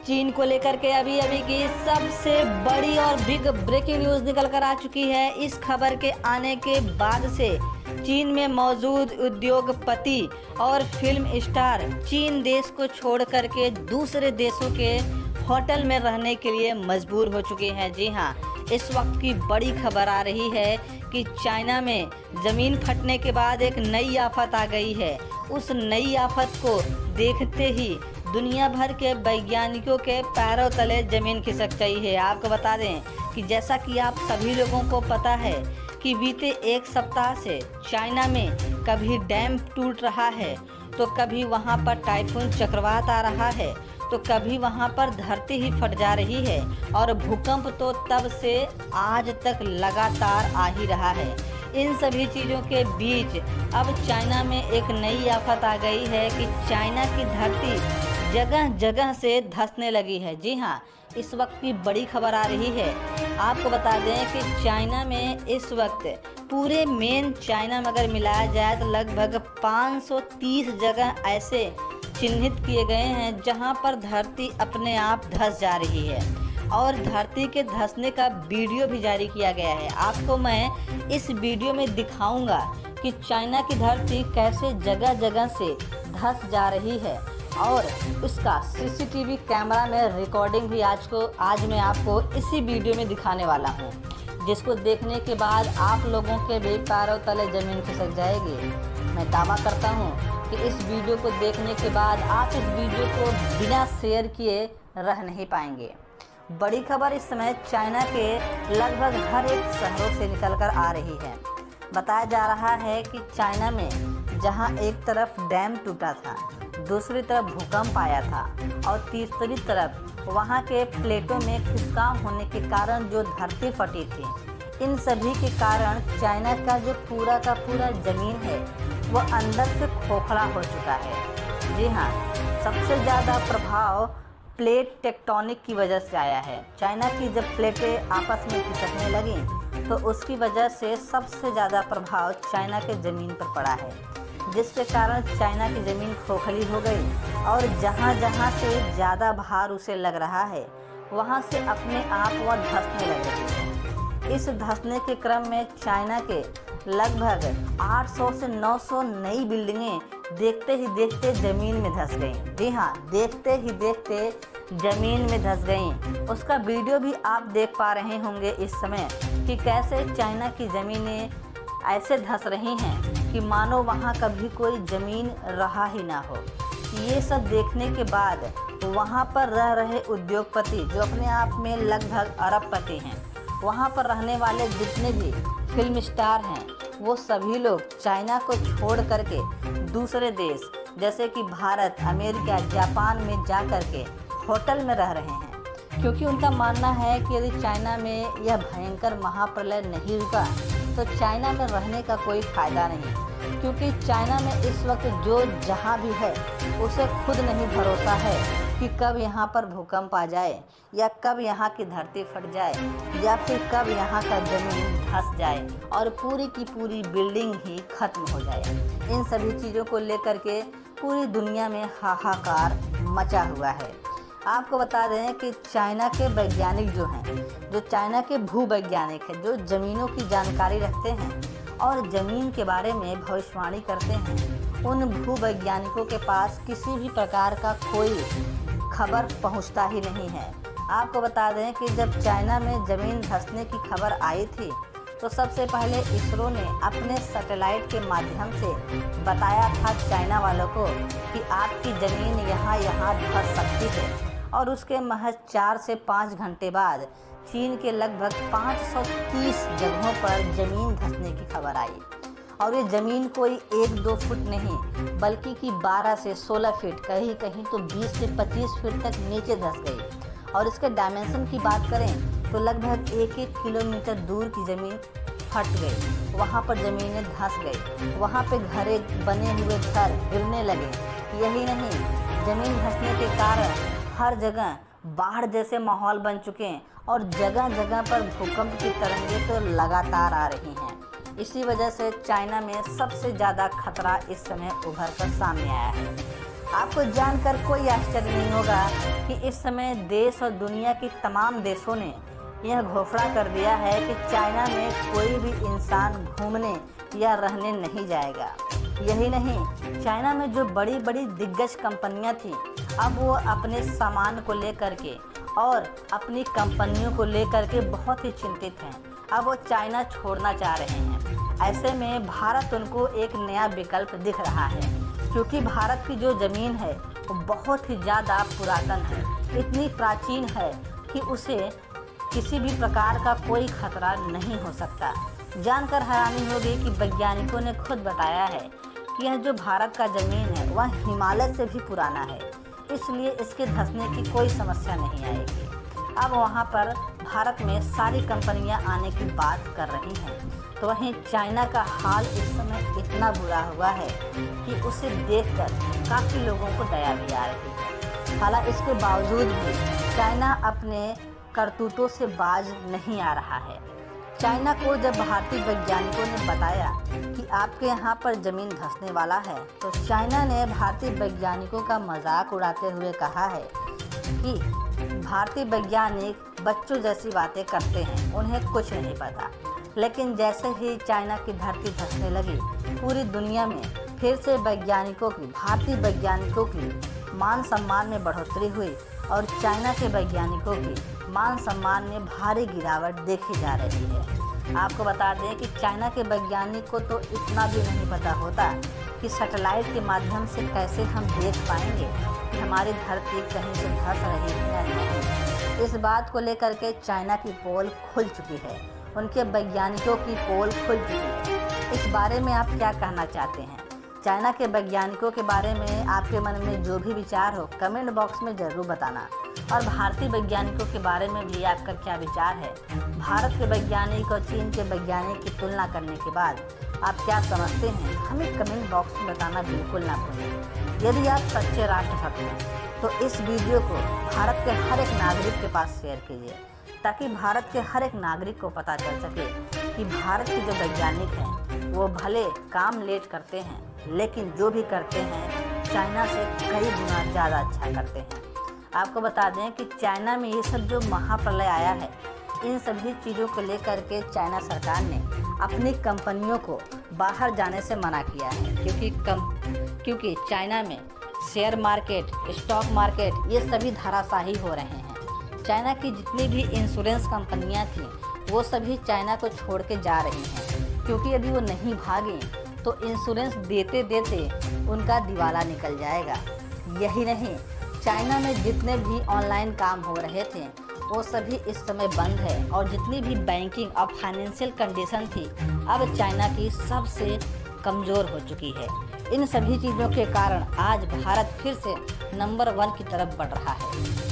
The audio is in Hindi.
चीन को लेकर के अभी अभी की सबसे बड़ी और बिग ब्रेकिंग न्यूज़ निकल कर आ चुकी है। इस खबर के आने के बाद से चीन में मौजूद उद्योगपति और फिल्म स्टार चीन देश को छोड़ करके दूसरे देशों के होटल में रहने के लिए मजबूर हो चुके हैं। जी हाँ, इस वक्त की बड़ी खबर आ रही है कि चाइना में ज़मीन फटने के बाद एक नई आफत आ गई है। उस नई आफत को देखते ही दुनिया भर के वैज्ञानिकों के पैरों तले ज़मीन खिसक गई है। आपको बता दें कि जैसा कि आप सभी लोगों को पता है कि बीते एक सप्ताह से चाइना में कभी डैम टूट रहा है, तो कभी वहां पर टाइफून चक्रवात आ रहा है, तो कभी वहां पर धरती ही फट जा रही है और भूकंप तो तब से आज तक लगातार आ ही रहा है। इन सभी चीज़ों के बीच अब चाइना में एक नई आफत आ गई है कि चाइना की धरती जगह जगह से धंसने लगी है। जी हाँ, इस वक्त की बड़ी खबर आ रही है। आपको बता दें कि चाइना में इस वक्त पूरे मेन चाइना में अगर मिलाया जाए तो लगभग 530 जगह ऐसे चिन्हित किए गए हैं जहां पर धरती अपने आप धंस जा रही है और धरती के धंसने का वीडियो भी जारी किया गया है। आपको मैं इस वीडियो में दिखाऊंगा कि चाइना की धरती कैसे जगह जगह से धंस जा रही है और उसका सीसीटीवी कैमरा में रिकॉर्डिंग भी आज मैं आपको इसी वीडियो में दिखाने वाला हूं, जिसको देखने के बाद आप लोगों के भी पैरों तले ज़मीन खिसक जाएगी। मैं दावा करता हूं कि इस वीडियो को देखने के बाद आप इस वीडियो को बिना शेयर किए रह नहीं पाएंगे। बड़ी खबर इस समय चाइना के लगभग हर एक शहरों से निकल कर आ रही है। बताया जा रहा है कि चाइना में जहां एक तरफ डैम टूटा था, दूसरी तरफ भूकंप आया था और तीसरी तरफ वहां के प्लेटों में खिसकाव होने के कारण जो धरती फटी थी, इन सभी के कारण चाइना का जो पूरा का पूरा ज़मीन है वह अंदर से खोखला हो चुका है। जी हाँ, सबसे ज़्यादा प्रभाव प्लेट टेक्टोनिक की वजह से आया है। चाइना की जब प्लेटें आपस में खिसकने लगीं तो उसकी वजह से सबसे ज़्यादा प्रभाव चाइना के ज़मीन पर पड़ा है, जिसके कारण चाइना की ज़मीन खोखली हो गई और जहाँ जहाँ से ज़्यादा भार उसे लग रहा है वहाँ से अपने आप वह धंसने लग रही है। इस धंसने के क्रम में चाइना के लगभग 800 से 900 नई बिल्डिंगें देखते ही देखते ज़मीन में धंस गईं। जी हाँ, देखते ही देखते ज़मीन में धंस गईं। उसका वीडियो भी आप देख पा रहे होंगे इस समय कि कैसे चाइना की ज़मीनें ऐसे धंस रही हैं कि मानो वहाँ कभी कोई ज़मीन रहा ही ना हो। ये सब देखने के बाद वहाँ पर रह रहे उद्योगपति जो अपने आप में लगभग अरबपति हैं, वहाँ पर रहने वाले जितने भी फिल्म स्टार हैं, वो सभी लोग चाइना को छोड़ करके दूसरे देश जैसे कि भारत, अमेरिका, जापान में जा कर के होटल में रह रहे हैं, क्योंकि उनका मानना है कि यदि चाइना में यह भयंकर महाप्रलय नहीं रुका तो चाइना में रहने का कोई फ़ायदा नहीं, क्योंकि चाइना में इस वक्त जो जहाँ भी है उसे खुद नहीं भरोसा है कि कब यहाँ पर भूकंप आ जाए या कब यहाँ की धरती फट जाए या फिर कब यहाँ का ज़मीन धंस जाए और पूरी की पूरी बिल्डिंग ही ख़त्म हो जाए। इन सभी चीज़ों को लेकर के पूरी दुनिया में हाहाकार मचा हुआ है। आपको बता दें कि चाइना के वैज्ञानिक जो हैं, जो चाइना के भूवैज्ञानिक हैं, जो ज़मीनों की जानकारी रखते हैं और ज़मीन के बारे में भविष्यवाणी करते हैं, उन भूवैज्ञानिकों के पास किसी भी प्रकार का कोई खबर पहुंचता ही नहीं है। आपको बता दें कि जब चाइना में ज़मीन धंसने की खबर आई थी तो सबसे पहले इसरो ने अपने सैटेलाइट के माध्यम से बताया था चाइना वालों को कि आपकी ज़मीन यहाँ धंस सकती है, और उसके महज 4 से 5 घंटे बाद चीन के लगभग 530 जगहों पर ज़मीन धंसने की खबर आई। और ये ज़मीन कोई 1-2 फुट नहीं बल्कि कि 12 से 16 फीट, कहीं कहीं तो 20 से 25 फीट तक नीचे धंस गई। और इसके डायमेंशन की बात करें तो लगभग 1-1 किलोमीटर दूर की ज़मीन फट गई, वहाँ पर ज़मीनें धंस गई, वहाँ पे घरें बने हुए घर गिरने लगे। यही नहीं, ज़मीन धंसने के कारण हर जगह बाढ़ जैसे माहौल बन चुके हैं और जगह जगह पर भूकंप की तरंगें तो लगातार आ रही हैं। इसी वजह से चाइना में सबसे ज़्यादा खतरा इस समय उभर कर सामने आया है। आपको जानकर कोई आश्चर्य नहीं होगा कि इस समय देश और दुनिया की तमाम देशों ने यह घोषणा कर दिया है कि चाइना में कोई भी इंसान घूमने या रहने नहीं जाएगा। यही नहीं, चाइना में जो बड़ी बड़ी दिग्गज कंपनियां थीं, अब वो अपने सामान को लेकर के और अपनी कंपनियों को लेकर के बहुत ही चिंतित हैं। अब वो चाइना छोड़ना चाह रहे हैं। ऐसे में भारत उनको एक नया विकल्प दिख रहा है, क्योंकि भारत की जो ज़मीन है वो बहुत ही ज़्यादा पुरातन है, इतनी प्राचीन है कि उसे किसी भी प्रकार का कोई खतरा नहीं हो सकता। जानकर हैरानी होगी कि वैज्ञानिकों ने खुद बताया है कि यह जो भारत का ज़मीन है वह हिमालय से भी पुराना है, इसलिए इसके धंसने की कोई समस्या नहीं आएगी। अब वहां पर भारत में सारी कंपनियां आने की बात कर रही हैं, तो वहीं चाइना का हाल इस समय इतना बुरा हुआ है कि उसे देखकर काफ़ी लोगों को दया भी आ रही है। हालांकि इसके बावजूद भी चाइना अपने करतूतों से बाज नहीं आ रहा है। चाइना को जब भारतीय वैज्ञानिकों ने बताया कि आपके यहाँ पर ज़मीन धंसने वाला है, तो चाइना ने भारतीय वैज्ञानिकों का मजाक उड़ाते हुए कहा है कि भारतीय वैज्ञानिक बच्चों जैसी बातें करते हैं, उन्हें कुछ नहीं पता। लेकिन जैसे ही चाइना की धरती धंसने लगी, पूरी दुनिया में फिर से भारतीय वैज्ञानिकों की मान सम्मान में बढ़ोतरी हुई और चाइना के वैज्ञानिकों की मान सम्मान में भारी गिरावट देखी जा रही है। आपको बता दें कि चाइना के वैज्ञानिक को तो इतना भी नहीं पता होता कि सैटेलाइट के माध्यम से कैसे हम देख पाएंगे कि हमारी धरती कहीं से धंस रही है या नहीं। इस बात को लेकर के चाइना की पोल खुल चुकी है, उनके वैज्ञानिकों की पोल खुल चुकी है। इस बारे में आप क्या कहना चाहते हैं? चाइना के वैज्ञानिकों के बारे में आपके मन में जो भी विचार हो कमेंट बॉक्स में ज़रूर बताना। और भारतीय वैज्ञानिकों के बारे में भी आपका क्या विचार है? भारत के वैज्ञानिक और चीन के वैज्ञानिक की तुलना करने के बाद आप क्या समझते हैं, हमें कमेंट बॉक्स में बताना बिल्कुल ना भूलें। यदि आप सच्चे राष्ट्रभक्त हैं तो इस वीडियो को भारत के हर एक नागरिक के पास शेयर कीजिए, ताकि भारत के हर एक नागरिक को पता चल सके कि भारत के जो वैज्ञानिक हैं वो भले काम लेट करते हैं, लेकिन जो भी करते हैं चाइना से कई गुना ज़्यादा अच्छा करते हैं। आपको बता दें कि चाइना में ये सब जो महाप्रलय आया है, इन सभी चीज़ों को लेकर के चाइना सरकार ने अपनी कंपनियों को बाहर जाने से मना किया है, क्योंकि चाइना में शेयर मार्केट, स्टॉक मार्केट ये सभी धराशायी हो रहे हैं। चाइना की जितनी भी इंश्योरेंस कंपनियां थीं वो सभी चाइना को छोड़ के जा रही हैं, क्योंकि यदि वो नहीं भागें तो इंश्योरेंस देते देते उनका दिवाला निकल जाएगा। यही नहीं, चाइना में जितने भी ऑनलाइन काम हो रहे थे वो सभी इस समय बंद है, और जितनी भी बैंकिंग और फाइनेंशियल कंडीशन थी अब चाइना की सबसे कमज़ोर हो चुकी है। इन सभी चीज़ों के कारण आज भारत फिर से नंबर 1 की तरफ बढ़ रहा है।